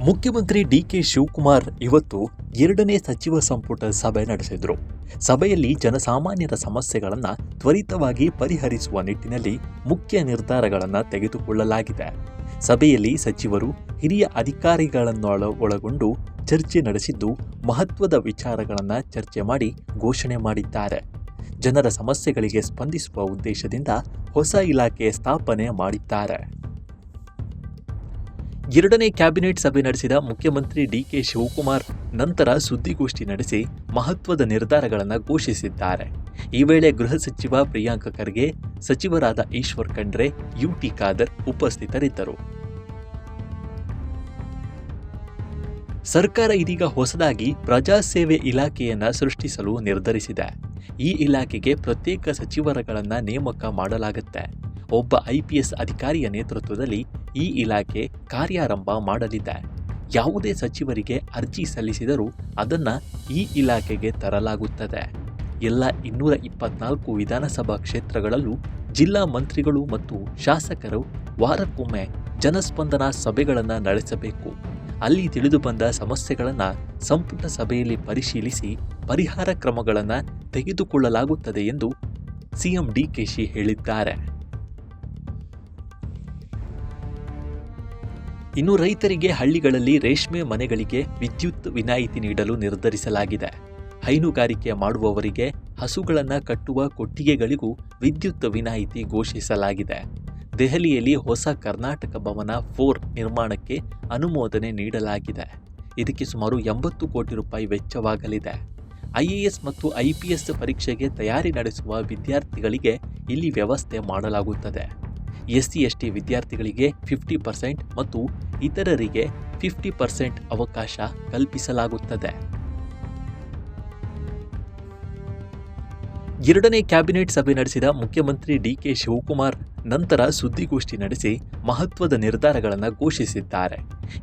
ಮುಖ್ಯಮಂತ್ರಿ ಡಿಕೆ ಶಿವಕುಮಾರ್ ಇವತ್ತು ಎರಡನೇ ಸಚಿವ ಸಂಪುಟ ಸಭೆ ನಡೆಸಿದರು. ಸಭೆಯಲ್ಲಿ ಜನಸಾಮಾನ್ಯರ ಸಮಸ್ಯೆಗಳನ್ನು ತ್ವರಿತವಾಗಿ ಪರಿಹರಿಸುವ ನಿಟ್ಟಿನಲ್ಲಿ ಮುಖ್ಯ ನಿರ್ಧಾರಗಳನ್ನು ತೆಗೆದುಕೊಳ್ಳಲಾಗಿದೆ. ಸಭೆಯಲ್ಲಿ ಸಚಿವರು ಹಿರಿಯ ಅಧಿಕಾರಿಗಳನ್ನು ಒಳಗೊಂಡು ಚರ್ಚೆ ನಡೆಸಿದ್ದು, ಮಹತ್ವದ ವಿಚಾರಗಳನ್ನು ಚರ್ಚೆ ಮಾಡಿ ಘೋಷಣೆ ಮಾಡಿದ್ದಾರೆ. ಜನರ ಸಮಸ್ಯೆಗಳಿಗೆ ಸ್ಪಂದಿಸುವ ಉದ್ದೇಶದಿಂದ ಹೊಸ ಇಲಾಖೆ ಸ್ಥಾಪನೆ ಮಾಡಿದ್ದಾರೆ. ಎರಡನೇ ಕ್ಯಾಬಿನೆಟ್ ಸಭೆ ನಡೆಸಿದ ಮುಖ್ಯಮಂತ್ರಿ ಡಿಕೆ ಶಿವಕುಮಾರ್ ನಂತರ ಸುದ್ದಿಗೋಷ್ಠಿ ನಡೆಸಿ ಮಹತ್ವದ ನಿರ್ಧಾರಗಳನ್ನು ಘೋಷಿಸಿದ್ದಾರೆ. ಈ ವೇಳೆ ಗೃಹ ಸಚಿವ ಪ್ರಿಯಾಂಕ್ ಖರ್ಗೆ, ಸಚಿವರಾದ ಈಶ್ವರ್ ಖಂಡ್ರೆ, ಯುಟಿ ಖಾದರ್ ಉಪಸ್ಥಿತರಿದ್ದರು. ಸರ್ಕಾರ ಇದೀಗ ಹೊಸದಾಗಿ ಪ್ರಜಾಸೇವೆ ಇಲಾಖೆಯನ್ನು ಸೃಷ್ಟಿಸಲು ನಿರ್ಧರಿಸಿದೆ. ಈ ಇಲಾಖೆಗೆ ಪ್ರತ್ಯೇಕ ಸಚಿವರುಗಳನ್ನು ನೇಮಕ ಮಾಡಲಾಗುತ್ತೆ. ಒಬ್ಬ IPS ಅಧಿಕಾರಿಯ ನೇತೃತ್ವದಲ್ಲಿ ಈ ಇಲಾಖೆ ಕಾರ್ಯಾರಂಭ ಮಾಡಲಿದೆ. ಯಾವುದೇ ಸಚಿವರಿಗೆ ಅರ್ಜಿ ಸಲ್ಲಿಸಿದರೂ ಅದನ್ನು ಈ ಇಲಾಖೆಗೆ ತರಲಾಗುತ್ತದೆ. ಎಲ್ಲ 224 ವಿಧಾನಸಭಾ ಕ್ಷೇತ್ರಗಳಲ್ಲೂ ಜಿಲ್ಲಾ ಮಂತ್ರಿಗಳು ಮತ್ತು ಶಾಸಕರು ವಾರಕ್ಕೊಮ್ಮೆ ಜನಸ್ಪಂದನ ಸಭೆಗಳನ್ನು ನಡೆಸಬೇಕು. ಅಲ್ಲಿ ತಿಳಿದುಬಂದ ಸಮಸ್ಯೆಗಳನ್ನು ಸಂಪುಟ ಸಭೆಯಲ್ಲಿ ಪರಿಶೀಲಿಸಿ ಪರಿಹಾರ ಕ್ರಮಗಳನ್ನು ತೆಗೆದುಕೊಳ್ಳಲಾಗುತ್ತದೆ ಎಂದು ಸಿಎಂ ಡಿಕೆಶಿ ಹೇಳಿದ್ದಾರೆ. ಇನ್ನು ರೈತರಿಗೆ ಹಳ್ಳಿಗಳಲ್ಲಿ ರೇಷ್ಮೆ ಮನೆಗಳಿಗೆ ವಿದ್ಯುತ್ ವಿನಾಯಿತಿ ನೀಡಲು ನಿರ್ಧರಿಸಲಾಗಿದೆ. ಹೈನುಗಾರಿಕೆ ಮಾಡುವವರಿಗೆ ಹಸುಗಳನ್ನು ಕಟ್ಟುವ ಕೊಟ್ಟಿಗೆಗಳಿಗೂ ವಿದ್ಯುತ್ ವಿನಾಯಿತಿ ಘೋಷಿಸಲಾಗಿದೆ. ದೆಹಲಿಯಲ್ಲಿ ಹೊಸ ಕರ್ನಾಟಕ ಭವನ 4 ನಿರ್ಮಾಣಕ್ಕೆ ಅನುಮೋದನೆ ನೀಡಲಾಗಿದೆ. ಇದಕ್ಕೆ ಸುಮಾರು 80 ಕೋಟಿ ರೂಪಾಯಿ ವೆಚ್ಚವಾಗಲಿದೆ. IAS ಮತ್ತು IPS ಪರೀಕ್ಷೆಗೆ ತಯಾರಿ ನಡೆಸುವ ವಿದ್ಯಾರ್ಥಿಗಳಿಗೆ ಇಲ್ಲಿ ವ್ಯವಸ್ಥೆ ಮಾಡಲಾಗುತ್ತದೆ. SC/ST ವಿದ್ಯಾರ್ಥಿಗಳಿಗೆ 50% ಮತ್ತು ಇತರರಿಗೆ 50% ಅವಕಾಶ ಕಲ್ಪಿಸಲಾಗುತ್ತದೆ. ಎರಡನೇ ಕ್ಯಾಬಿನೆಟ್ ಸಭೆ ನಡೆಸಿದ ಮುಖ್ಯಮಂತ್ರಿ ಡಿಕೆ ಶಿವಕುಮಾರ್ ನಂತರ ಸುದ್ದಿಗೋಷ್ಠಿ ನಡೆಸಿ ಮಹತ್ವದ ನಿರ್ಧಾರಗಳನ್ನು ಘೋಷಿಸಿದ್ದಾರೆ.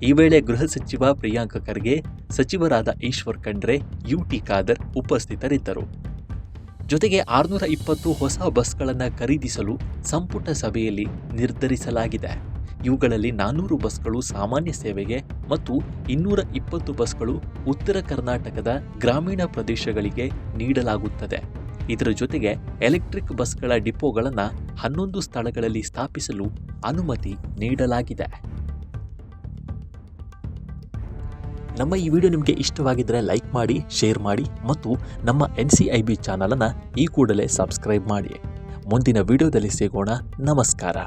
ಈ ವೇಳೆ ಗೃಹ ಸಚಿವ ಪ್ರಿಯಾಂಕ್ ಖರ್ಗೆ, ಸಚಿವರಾದ ಈಶ್ವರ್ ಖಂಡ್ರೆ, ಯುಟಿ ಖಾದರ್ ಉಪಸ್ಥಿತರಿದ್ದರು. ಜೊತೆಗೆ 620 ಹೊಸ ಬಸ್ಗಳನ್ನು ಖರೀದಿಸಲು ಸಂಪುಟ ಸಭೆಯಲ್ಲಿ ನಿರ್ಧರಿಸಲಾಗಿದೆ. ಇವುಗಳಲ್ಲಿ 400 ಬಸ್ಗಳು ಸಾಮಾನ್ಯ ಸೇವೆಗೆ ಮತ್ತು 220 ಬಸ್ಗಳು ಉತ್ತರ ಕರ್ನಾಟಕದ ಗ್ರಾಮೀಣ ಪ್ರದೇಶಗಳಿಗೆ ನೀಡಲಾಗುತ್ತದೆ. ಇದರ ಜೊತೆಗೆ ಎಲೆಕ್ಟ್ರಿಕ್ ಬಸ್ಗಳ ಡಿಪೋಗಳನ್ನು 11 ಸ್ಥಳಗಳಲ್ಲಿ ಸ್ಥಾಪಿಸಲು ಅನುಮತಿ ನೀಡಲಾಗಿದೆ. ನಮ್ಮ ಈ ವಿಡಿಯೋ ನಿಮಗೆ ಇಷ್ಟವಾಗಿದ್ದರೆ ಲೈಕ್ ಮಾಡಿ, ಶೇರ್ ಮಾಡಿ ಮತ್ತು ನಮ್ಮ NCIB ಚಾನಲನ್ನು ಈ ಕೂಡಲೇ ಸಬ್ಸ್ಕ್ರೈಬ್ ಮಾಡಿ. ಮುಂದಿನ ವಿಡಿಯೋದಲ್ಲಿ ಸಿಗೋಣ. ನಮಸ್ಕಾರ.